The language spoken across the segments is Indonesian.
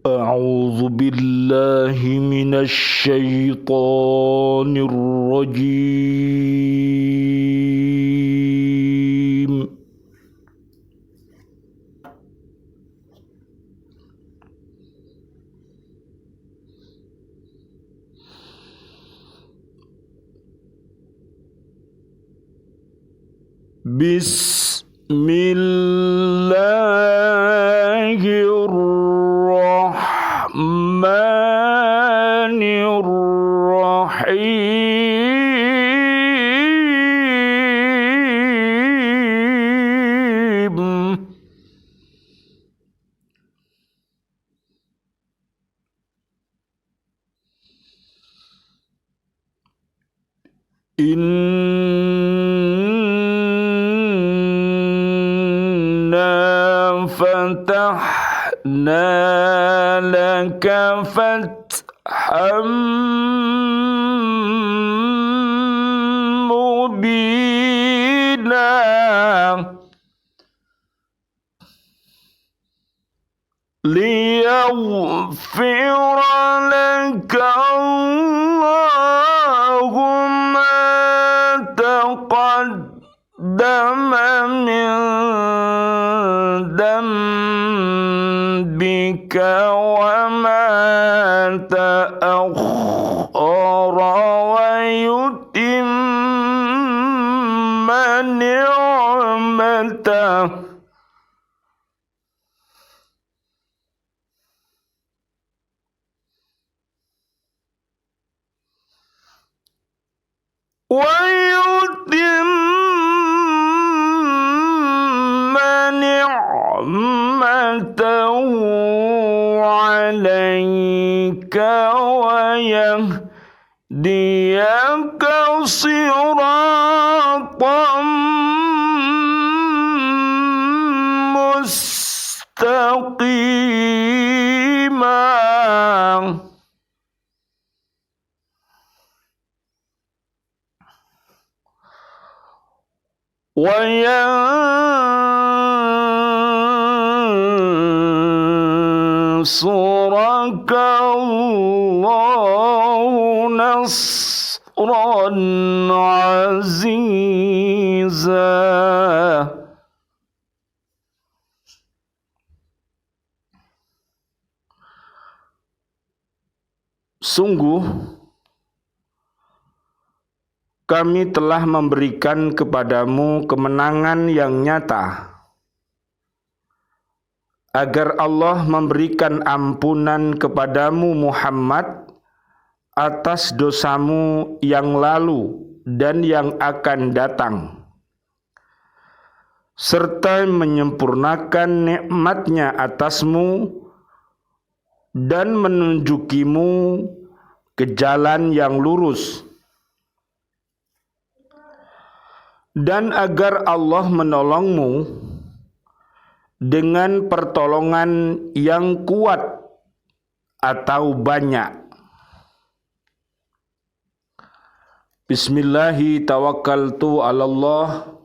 أعوذ بالله من الشيطان الرجيم. بسم الله الرحمن الرحيم. إنا فتحنا لك فتحا مبينا ليغفر لك الله ما تقدم من ذنبك وما تأخر ويتم نعمته عليك ويهديك صراطا مستقيما. وينصرك الله نصرا عزيزا. Sungguh kami telah memberikan kepadamu kemenangan yang nyata, agar Allah memberikan ampunan kepadamu Muhammad atas dosamu yang lalu dan yang akan datang, serta menyempurnakan nikmat-Nya atasmu dan menunjukimu ke jalan yang lurus, dan agar Allah menolongmu dengan pertolongan yang kuat atau banyak. Bismillahi tawakkaltu 'alallah,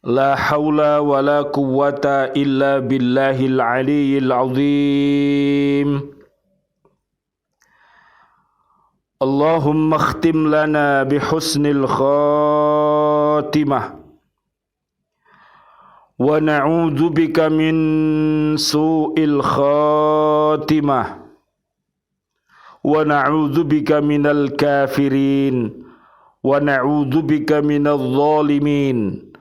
la haula wa la quwwata illa billahil aliyyil azim. Allahumma khtim lana bihusnil khatimah wa na'udzu bika min su'il khatimah wa na'udzu bika minal kafirin wa na'udzu bika minadh dhalimin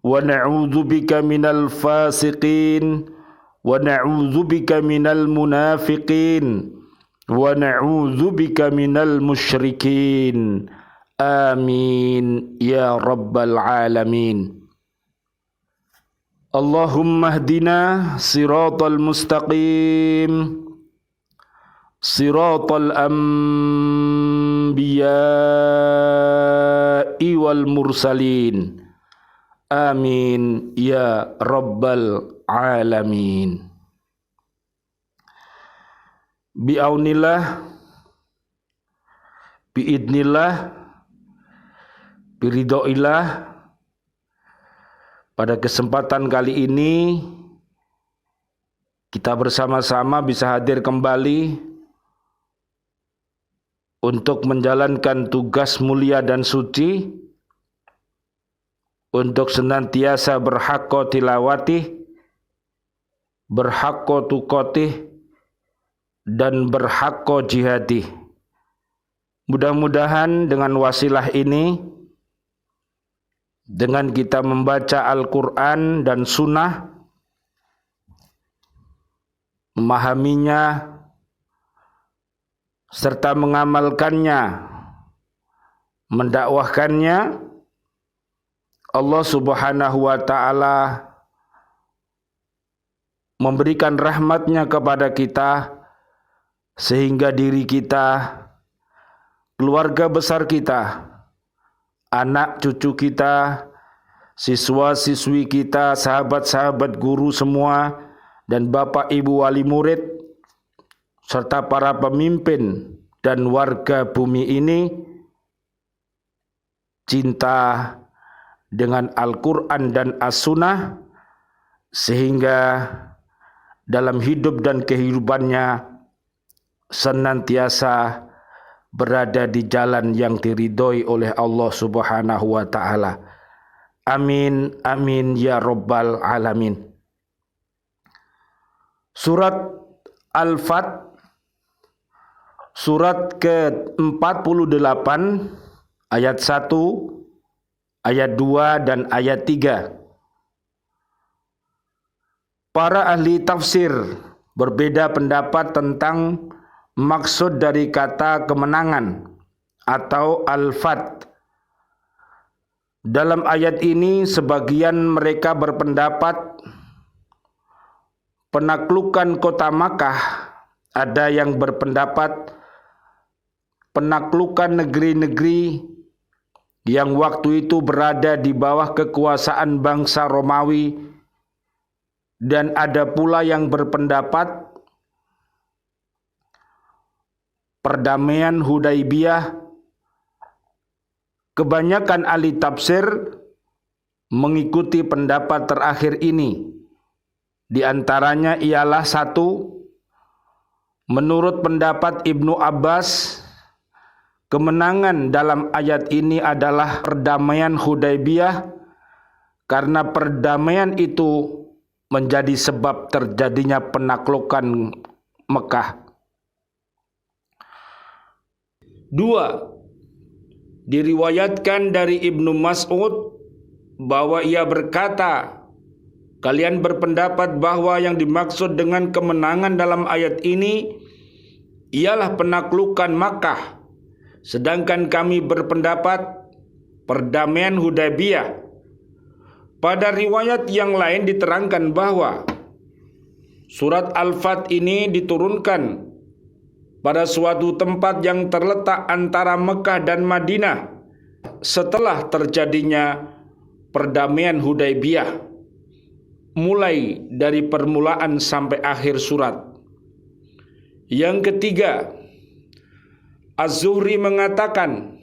wa na'udzu bika minal fasiqin wa na'udzu bika minal munafiqin wa na'udzu bika minal musyrikin. Amin ya rabbal alamin. Allahumma hdina siratal mustaqim, siratal anbiya'i wal mursalin. Amin ya rabbal alamin. Bi'aunillah, biidnillah, biridhoillah, pada kesempatan kali ini kita bersama-sama bisa hadir kembali untuk menjalankan tugas mulia dan suci, untuk senantiasa berhaqqa tilawatih, berhaqqa tuqatih, dan berhaqqa jihadih. Mudah-mudahan dengan wasilah ini, dengan kita membaca Al-Quran dan Sunnah, memahaminya, serta mengamalkannya, mendakwahkannya, Allah Subhanahu wa ta'ala memberikan rahmatnya kepada kita, sehingga diri kita, keluarga besar kita, anak cucu kita, siswa-siswi kita, sahabat-sahabat guru semua, dan bapak ibu wali murid, serta para pemimpin dan warga bumi ini, cinta dengan Al-Quran dan As-Sunnah, sehingga dalam hidup dan kehidupannya senantiasa berada di jalan yang diridhoi oleh Allah Subhanahu wa ta'ala. Amin, amin, ya Rabbal Alamin. Surat Al-Fat, surat ke-48, ayat 1, ayat 2, dan ayat 3. Para ahli tafsir berbeda pendapat tentang maksud dari kata kemenangan atau Al-Fat. Dalam ayat ini sebagian mereka berpendapat penaklukan kota Makkah, ada yang berpendapat penaklukan negeri-negeri yang waktu itu berada di bawah kekuasaan bangsa Romawi, dan ada pula yang berpendapat perdamaian Hudaibiyah. Kebanyakan ahli tafsir mengikuti pendapat terakhir ini. Di antaranya ialah 1, menurut pendapat Ibnu Abbas, kemenangan dalam ayat ini adalah perdamaian Hudaibiyah, karena perdamaian itu menjadi sebab terjadinya penaklukan Mekah. 2, diriwayatkan dari Ibnu Mas'ud bahwa ia berkata, kalian berpendapat bahwa yang dimaksud dengan kemenangan dalam ayat ini ialah penaklukan Makkah, sedangkan kami berpendapat perdamaian Hudaibiyah. Pada riwayat yang lain diterangkan bahwa surat Al-Fat ini diturunkan pada suatu tempat yang terletak antara Mekah dan Madinah setelah terjadinya perdamaian Hudaibiyah, mulai dari permulaan sampai akhir surat. Yang ketiga, Az-Zuhri mengatakan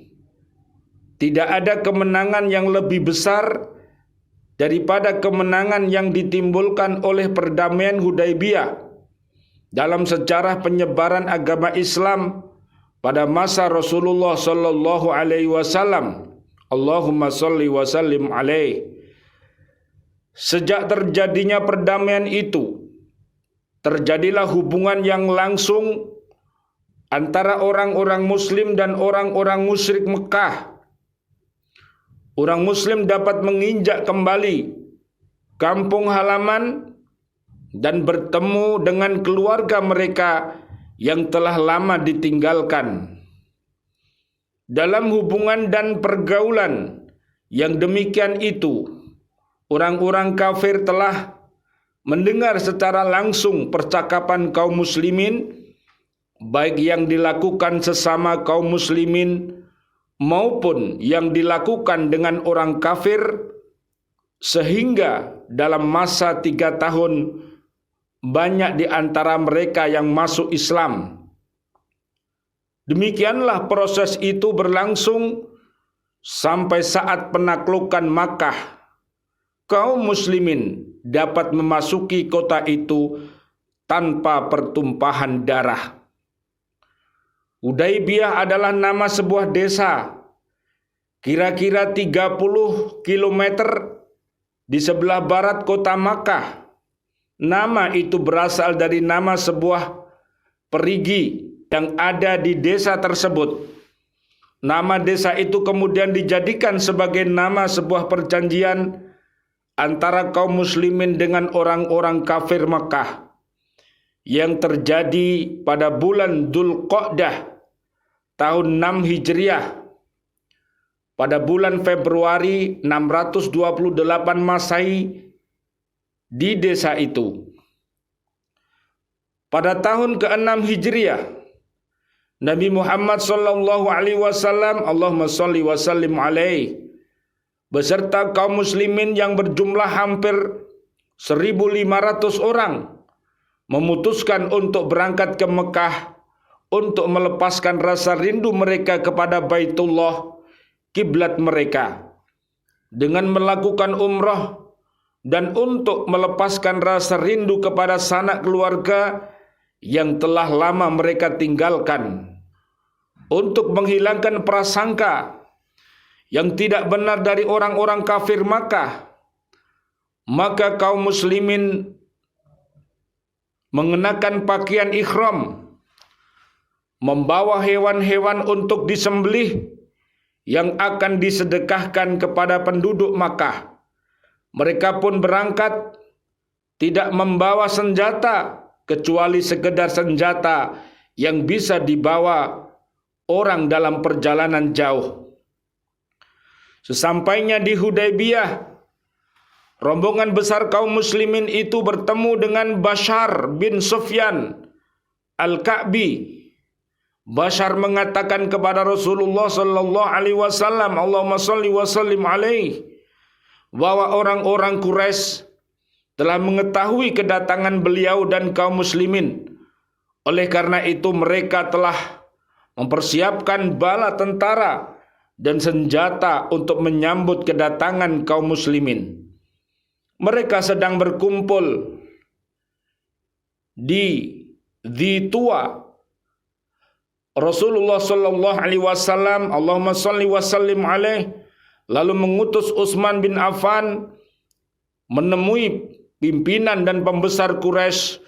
tidak ada kemenangan yang lebih besar daripada kemenangan yang ditimbulkan oleh perdamaian Hudaibiyah dalam sejarah penyebaran agama Islam pada masa Rasulullah sallallahu alaihi wasallam. Allahumma shalli wa sallim alaihi. Sejak terjadinya perdamaian itu, terjadilah hubungan yang langsung antara orang-orang muslim dan orang-orang musyrik Mekah. Orang muslim dapat menginjak kembali kampung halaman dan bertemu dengan keluarga mereka yang telah lama ditinggalkan. Dalam hubungan dan pergaulan yang demikian itu, orang-orang kafir telah mendengar secara langsung percakapan kaum muslimin, baik yang dilakukan sesama kaum muslimin maupun yang dilakukan dengan orang kafir, sehingga dalam masa 3 tahun banyak di antara mereka yang masuk Islam. Demikianlah proses itu berlangsung sampai saat penaklukan Makkah. Kaum muslimin dapat memasuki kota itu tanpa pertumpahan darah. Hudaybiyah adalah nama sebuah desa, kira-kira 30 km di sebelah barat kota Makkah. Nama itu berasal dari nama sebuah perigi yang ada di desa tersebut. Nama desa itu kemudian dijadikan sebagai nama sebuah perjanjian antara kaum muslimin dengan orang-orang kafir Makkah yang terjadi pada bulan Dzulqa'dah tahun 6 Hijriah, pada bulan Februari 628 Masehi di desa itu. Pada tahun ke-6 Hijriah, Nabi Muhammad sallallahu alaihi wasallam, Allahumma shalli wa sallim alaihi, beserta kaum muslimin yang berjumlah hampir 1.500 orang memutuskan untuk berangkat ke Mekah untuk melepaskan rasa rindu mereka kepada Baitullah, kiblat mereka, dengan melakukan umrah dan untuk melepaskan rasa rindu kepada sanak keluarga yang telah lama mereka tinggalkan, untuk menghilangkan prasangka yang tidak benar dari orang-orang kafir Makkah. Maka kaum muslimin mengenakan pakaian ihram, membawa hewan-hewan untuk disembelih yang akan disedekahkan kepada penduduk Makkah. Mereka pun berangkat tidak membawa senjata kecuali sekedar senjata yang bisa dibawa orang dalam perjalanan jauh. Sesampainya di Hudaybiyah, rombongan besar kaum muslimin itu bertemu dengan Bashar bin Sufyan Al-Ka'bi. Bashar mengatakan kepada Rasulullah sallallahu alaihi wasallam, Allahumma shalli wa sallim alaihi, bahwa orang-orang Quraisy telah mengetahui kedatangan beliau dan kaum muslimin. Oleh karena itu mereka telah mempersiapkan bala tentara dan senjata untuk menyambut kedatangan kaum muslimin. Mereka sedang berkumpul di Dzituwa. Rasulullah sallallahu alaihi wasallam, Allahumma shalli wa sallim alaihi, lalu mengutus Utsman bin Affan menemui pimpinan dan pembesar Quraisy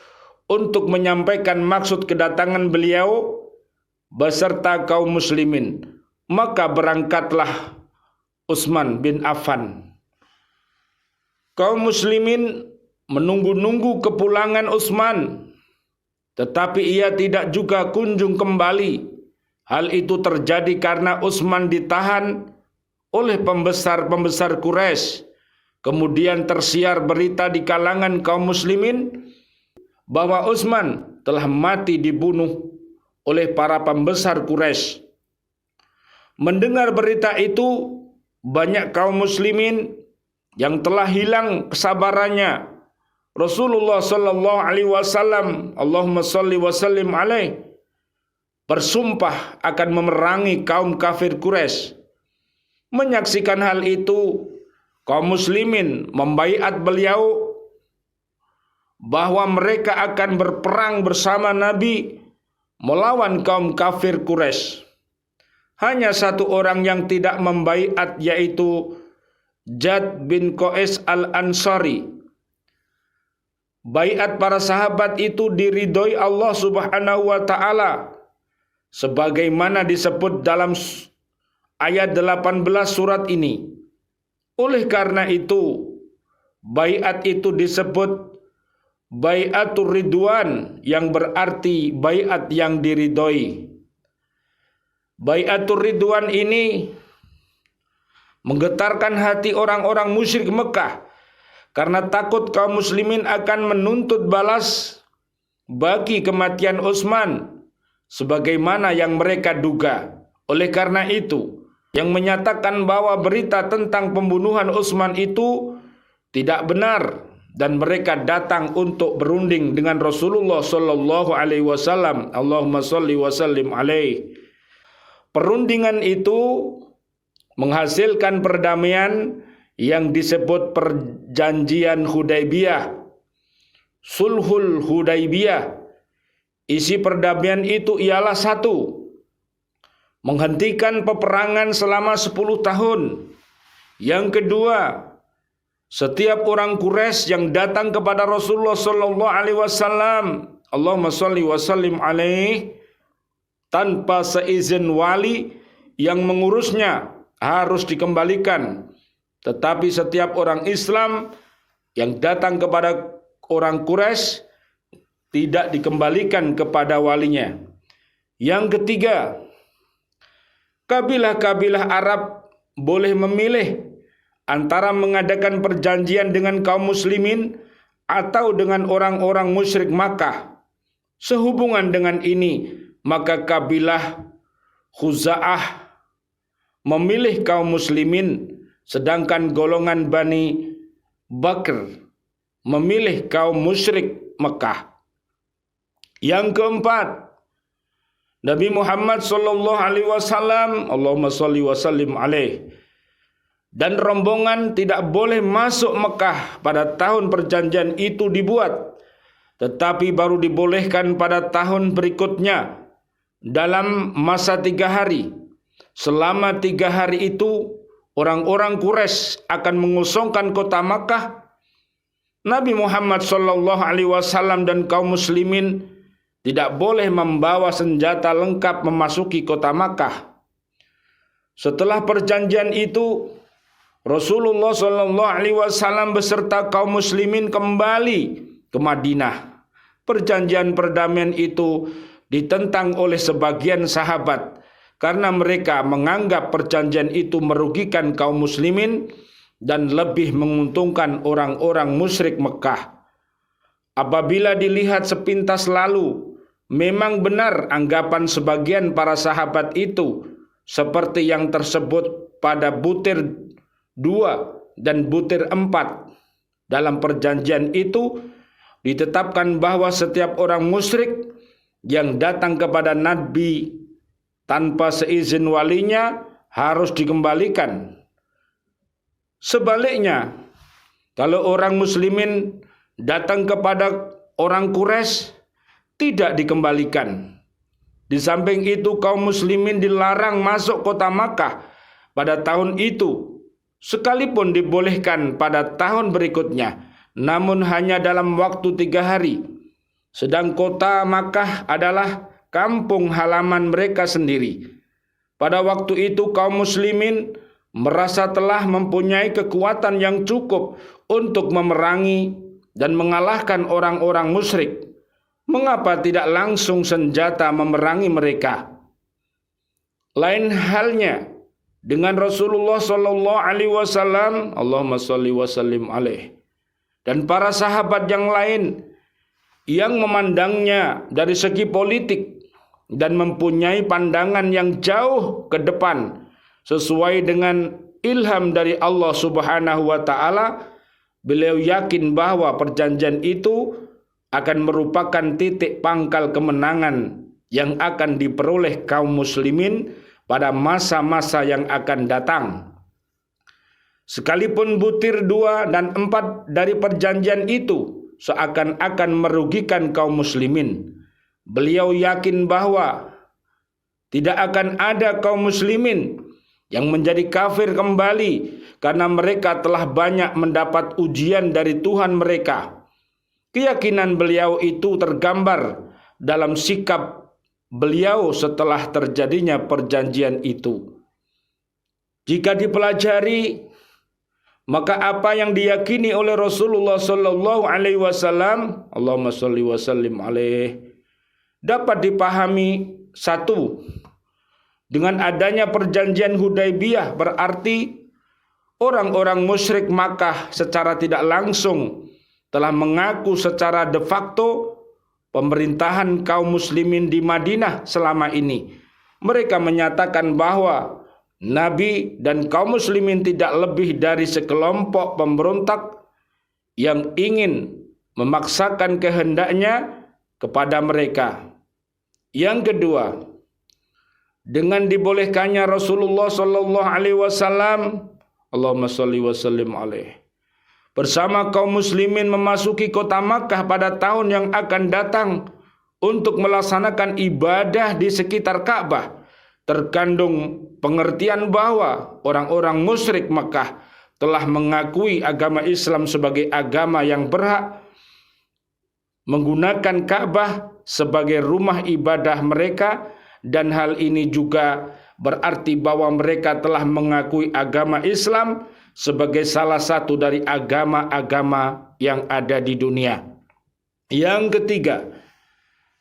untuk menyampaikan maksud kedatangan beliau beserta kaum muslimin. Maka berangkatlah Utsman bin Affan. Kaum muslimin menunggu-nunggu kepulangan Utsman, tetapi ia tidak juga kunjung kembali. Hal itu terjadi karena Utsman ditahan oleh pembesar-pembesar Quraisy. Kemudian tersiar berita di kalangan kaum muslimin bahwa Utsman telah mati dibunuh oleh para pembesar Quraisy. Mendengar berita itu, banyak kaum muslimin yang telah hilang kesabarannya. Rasulullah sallallahu alaihi wasallam, Allahumma shalli wa sallim alaihi, bersumpah akan memerangi kaum kafir Quraisy. Menyaksikan hal itu, kaum muslimin membaiat beliau bahwa mereka akan berperang bersama Nabi melawan kaum kafir Quraisy. Hanya satu orang yang tidak membaiat, yaitu Jad bin Qais al-Ansari. Baiat para sahabat itu diridhoi Allah Subhanahu wa taala sebagaimana disebut dalam ayat 18 surat ini. Oleh karena itu, baiat itu disebut baiatur ridwan, yang berarti baiat yang diridhoi. Baiatur ridwan ini menggetarkan hati orang-orang musyrik Mekah karena takut kaum muslimin akan menuntut balas bagi kematian Utsman sebagaimana yang mereka duga. Oleh karena itu, yang menyatakan bahwa berita tentang pembunuhan Utsman itu tidak benar dan mereka datang untuk berunding dengan Rasulullah sallallahu alaihi wasallam, Allahumma shalli wa sallim alaihi. Perundingan itu menghasilkan perdamaian yang disebut perjanjian Hudaybiyah. Sulhul Hudaybiyah. Isi perdamaian itu ialah satu, menghentikan peperangan selama 10 tahun. Yang kedua, setiap orang Quraisy yang datang kepada Rasulullah sallallahu alaihi wasallam, Allahumma shalli wa sallim alaihi, tanpa seizin wali yang mengurusnya harus dikembalikan. Tetapi setiap orang Islam yang datang kepada orang Quraisy tidak dikembalikan kepada walinya. Yang ketiga, kabilah-kabilah Arab boleh memilih antara mengadakan perjanjian dengan kaum muslimin atau dengan orang-orang musyrik Makkah. Sehubungan dengan ini, maka kabilah Khuza'ah memilih kaum muslimin, sedangkan golongan Bani Bakr memilih kaum musyrik Mekah. Yang keempat, Nabi Muhammad sallallahu alaihi wasallam, Allahumma shalli wa sallim alaihi, dan rombongan tidak boleh masuk Mekah pada tahun perjanjian itu dibuat, tetapi baru dibolehkan pada tahun berikutnya dalam masa 3 hari. Selama 3 hari itu orang-orang Quraisy akan mengosongkan kota Makkah. Nabi Muhammad sallallahu alaihi wasallam dan kaum muslimin tidak boleh membawa senjata lengkap memasuki kota Makkah. Setelah perjanjian itu, Rasulullah sallallahu alaihi wasallam beserta kaum muslimin kembali ke Madinah. Perjanjian perdamaian itu ditentang oleh sebagian sahabat karena mereka menganggap perjanjian itu merugikan kaum muslimin dan lebih menguntungkan orang-orang musyrik Mekah. Apabila dilihat sepintas lalu, memang benar anggapan sebagian para sahabat itu, seperti yang tersebut pada butir 2 dan butir 4. Dalam perjanjian itu ditetapkan bahwa setiap orang musyrik yang datang kepada Nabi tanpa seizin walinya harus dikembalikan. Sebaliknya, kalau orang muslimin datang kepada orang Quraisy tidak dikembalikan. Di samping itu kaum muslimin dilarang masuk kota Makkah pada tahun itu, sekalipun dibolehkan pada tahun berikutnya, namun hanya dalam waktu 3 hari. Sedang kota Makkah adalah kampung halaman mereka sendiri. Pada waktu itu kaum muslimin merasa telah mempunyai kekuatan yang cukup untuk memerangi dan mengalahkan orang-orang musyrik. Mengapa tidak langsung senjata memerangi mereka? Lain halnya dengan Rasulullah sallallahu alaihi wasallam, Allahumma shalli wa sallim alaihi, dan para sahabat yang lain yang memandangnya dari segi politik dan mempunyai pandangan yang jauh ke depan sesuai dengan ilham dari Allah Subhanahu wa taala. Beliau yakin bahwa perjanjian itu akan merupakan titik pangkal kemenangan yang akan diperoleh kaum muslimin pada masa-masa yang akan datang. Sekalipun butir 2 dan 4 dari perjanjian itu seakan-akan merugikan kaum muslimin, beliau yakin bahwa tidak akan ada kaum muslimin yang menjadi kafir kembali karena mereka telah banyak mendapat ujian dari Tuhan mereka. Keyakinan beliau itu tergambar dalam sikap beliau setelah terjadinya perjanjian itu. Jika dipelajari, maka apa yang diyakini oleh Rasulullah sallallahu alaihi wasallam, Allahumma shalli wa sallim alaihi, dapat dipahami. 1. Dengan adanya perjanjian Hudaybiyah berarti orang-orang musyrik Makkah secara tidak langsung telah mengaku secara de facto pemerintahan kaum muslimin di Madinah selama ini. Mereka menyatakan bahwa Nabi dan kaum muslimin tidak lebih dari sekelompok pemberontak yang ingin memaksakan kehendaknya kepada mereka. Yang kedua, dengan dibolehkannya Rasulullah sallallahu alaihi wasallam, Allahumma shalli wa sallim alaihi, bersama kaum muslimin memasuki kota Makkah pada tahun yang akan datang untuk melaksanakan ibadah di sekitar Ka'bah, terkandung pengertian bahwa orang-orang musyrik Makkah telah mengakui agama Islam sebagai agama yang berhak menggunakan Ka'bah sebagai rumah ibadah mereka, dan hal ini juga berarti bahwa mereka telah mengakui agama Islam sebagai salah satu dari agama-agama yang ada di dunia. Yang ketiga,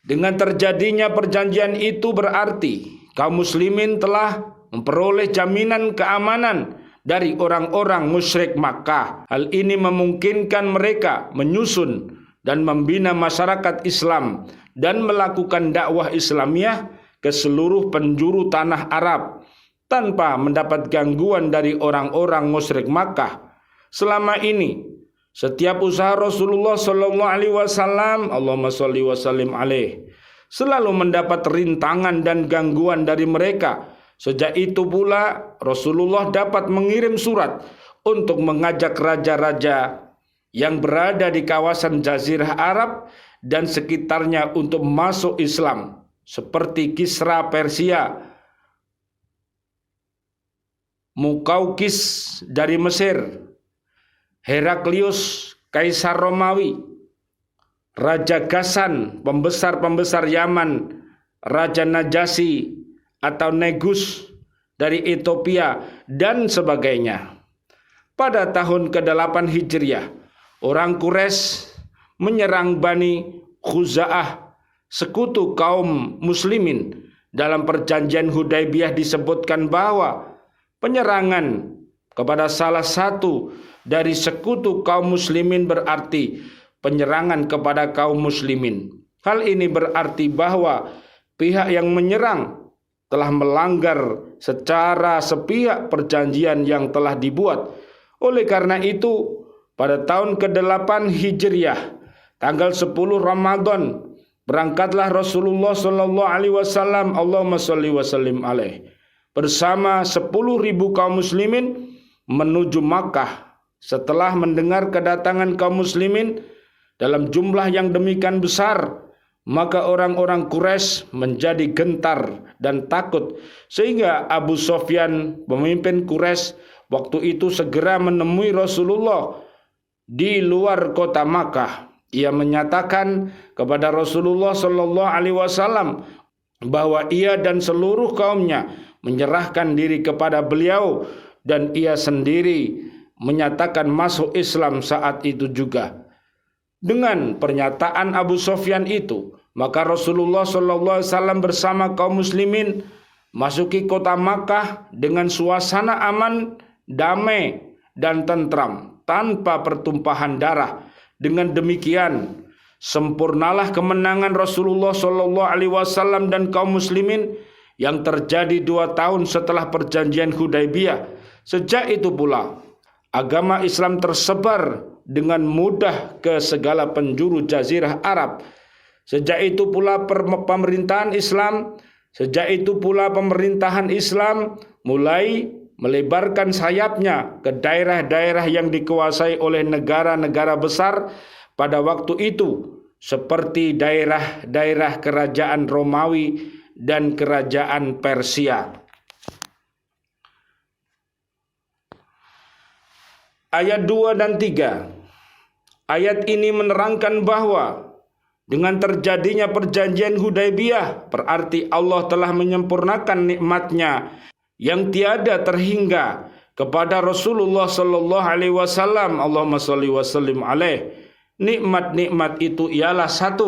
dengan terjadinya perjanjian itu berarti kaum muslimin telah memperoleh jaminan keamanan dari orang-orang musyrik Makkah. Hal ini memungkinkan mereka menyusun dan membina masyarakat Islam dan melakukan dakwah Islamiyah ke seluruh penjuru tanah Arab tanpa mendapat gangguan dari orang-orang musyrik Makkah. Selama ini setiap usaha Rasulullah sallallahu alaihi wasallam, Allahumma shalli wa sallim alaih, selalu mendapat rintangan dan gangguan dari mereka. Sejak itu pula Rasulullah dapat mengirim surat untuk mengajak raja-raja yang berada di kawasan Jazirah Arab dan sekitarnya untuk masuk Islam, seperti Kisra Persia, Mukaukis dari Mesir, Heraklius Kaisar Romawi, Raja Ghassan, pembesar-pembesar Yaman, Raja Najasyi atau Negus dari Ethiopia, dan sebagainya. Pada tahun ke-8 Hijriah, orang Quraisy menyerang Bani Khuza'ah, sekutu kaum muslimin. Dalam perjanjian Hudaybiyah disebutkan bahwa penyerangan kepada salah satu dari sekutu kaum muslimin berarti penyerangan kepada kaum muslimin. Hal ini berarti bahwa pihak yang menyerang telah melanggar secara sepihak perjanjian yang telah dibuat. Oleh karena itu, pada tahun ke-8 Hijriah, tanggal 10 Ramadan, berangkatlah Rasulullah sallallahu alaihi wasallam, Allahumma shalli wa sallim alaih, bersama 10.000 kaum muslimin menuju Makkah. Setelah mendengar kedatangan kaum muslimin dalam jumlah yang demikian besar, maka orang-orang Quraisy menjadi gentar dan takut, sehingga Abu Sufyan, pemimpin Quraisy waktu itu, segera menemui Rasulullah di luar kota Makkah. Ia menyatakan kepada Rasulullah sallallahu alaihi wasallam bahwa ia dan seluruh kaumnya menyerahkan diri kepada beliau, dan ia sendiri menyatakan masuk Islam saat itu juga. Dengan pernyataan Abu Sufyan itu, maka Rasulullah sallallahu alaihi wasallam bersama kaum muslimin masuki kota Makkah dengan suasana aman, damai dan tentram, tanpa pertumpahan darah. Dengan demikian, sempurnalah kemenangan Rasulullah sallallahu alaihi wasallam dan kaum muslimin yang terjadi 2 tahun setelah perjanjian Hudaybiyah. Sejak itu pula agama Islam tersebar dengan mudah ke segala penjuru Jazirah Arab. Sejak itu pula pemerintahan Islam mulai melebarkan sayapnya ke daerah-daerah yang dikuasai oleh negara-negara besar pada waktu itu, seperti daerah-daerah kerajaan Romawi dan kerajaan Persia. Ayat 2 dan 3. Ayat ini menerangkan bahwa dengan terjadinya perjanjian Hudaybiyah berarti Allah telah menyempurnakan nikmatnya yang tiada terhingga kepada Rasulullah sallallahu alaihi wasallam, Allahumma shalli wa sallim alaih. Nikmat-nikmat itu ialah: 1,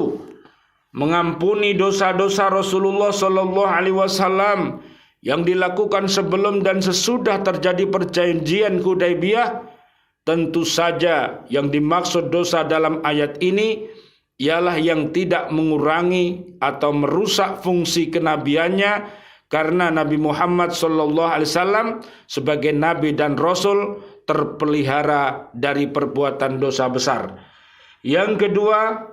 mengampuni dosa-dosa Rasulullah sallallahu alaihi wasallam yang dilakukan sebelum dan sesudah terjadi perjanjian Hudaybiyah. Tentu saja yang dimaksud dosa dalam ayat ini ialah yang tidak mengurangi atau merusak fungsi kenabiannya, karena Nabi Muhammad SAW sebagai Nabi dan Rasul terpelihara dari perbuatan dosa besar. Yang kedua,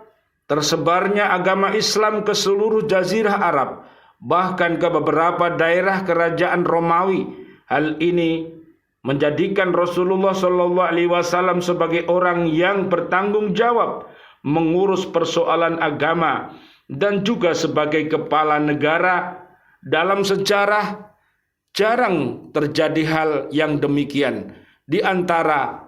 tersebarnya agama Islam ke seluruh Jazirah Arab, bahkan ke beberapa daerah kerajaan Romawi. Hal ini menjadikan Rasulullah sallallahu alaihi wasallam sebagai orang yang bertanggung jawab mengurus persoalan agama dan juga sebagai kepala negara. Dalam sejarah jarang terjadi hal yang demikian di antara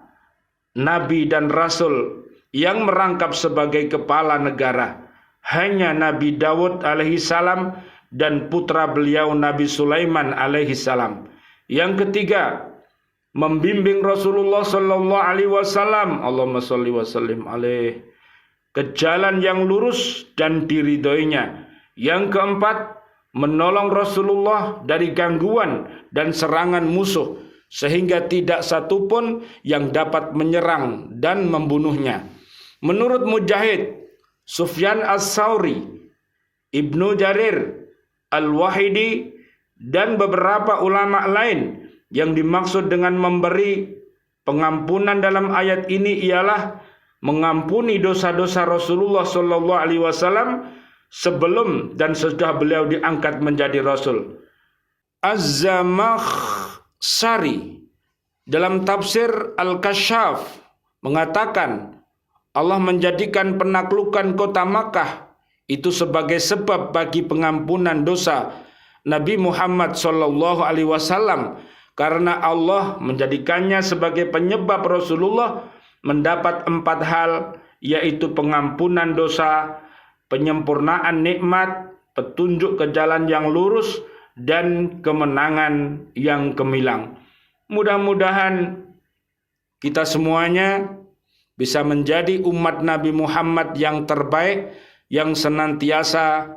nabi dan rasul yang merangkap sebagai kepala negara. Hanya Nabi Daud alaihi salam dan putra beliau Nabi Sulaiman alaihi salam. Yang ketiga, membimbing Rasulullah sallallahu alaihi wasallam, Allahumma shalli wa sallim alaihi, ke jalan yang lurus dan diridhoinya. Yang keempat, menolong Rasulullah dari gangguan dan serangan musuh sehingga tidak satupun yang dapat menyerang dan membunuhnya. Menurut Mujahid, Sufyan As-Sauri, Ibnu Jarir Al-Wahidi dan beberapa ulama lain, yang dimaksud dengan memberi pengampunan dalam ayat ini ialah mengampuni dosa-dosa Rasulullah sallallahu alaihi wasallam sebelum dan sesudah beliau diangkat menjadi rasul. Az-Zamakhsyari dalam tafsir Al-Kasyaf mengatakan Allah menjadikan penaklukan kota Makkah itu sebagai sebab bagi pengampunan dosa Nabi Muhammad sallallahu alaihi wasallam, karena Allah menjadikannya sebagai penyebab Rasulullah mendapat 4 hal, yaitu pengampunan dosa, penyempurnaan nikmat, petunjuk ke jalan yang lurus, dan kemenangan yang gemilang. Mudah-mudahan kita semuanya bisa menjadi umat Nabi Muhammad yang terbaik, yang senantiasa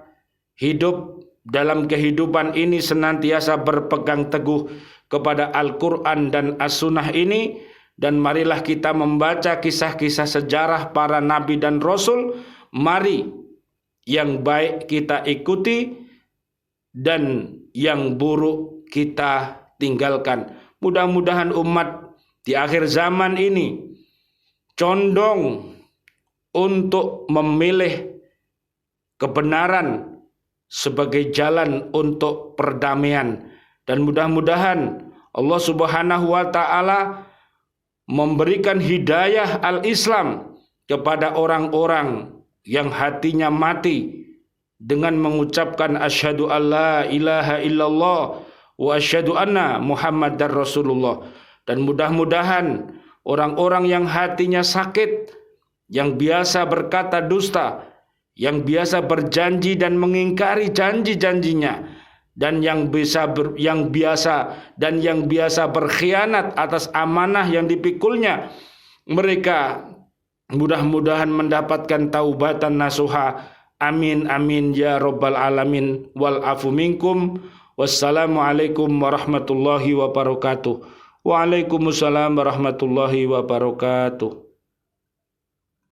hidup dalam kehidupan ini, senantiasa berpegang teguh kepada Al-Quran dan As-Sunnah ini. Dan marilah kita membaca kisah-kisah sejarah para nabi dan rasul. Mari yang baik kita ikuti dan yang buruk kita tinggalkan. Mudah-mudahan umat di akhir zaman ini condong untuk memilih kebenaran sebagai jalan untuk perdamaian. Dan mudah-mudahan Allah Subhanahu wa ta'ala memberikan hidayah al-Islam kepada orang-orang yang hatinya mati dengan mengucapkan asyhadu alla ilaha illallah wa asyhadu anna Muhammadar Rasulullah. Dan mudah-mudahan orang-orang yang hatinya sakit, yang biasa berkata dusta, yang biasa berjanji dan mengingkari janji-janjinya, dan yang biasa berkhianat atas amanah yang dipikulnya, mereka mudah-mudahan mendapatkan taubatan nasuha. Amin amin ya rabbal alamin. Wal afu minkum. Wassalamualaikum warahmatullahi wabarakatuh. Waalaikumsalam warahmatullahi wabarakatuh.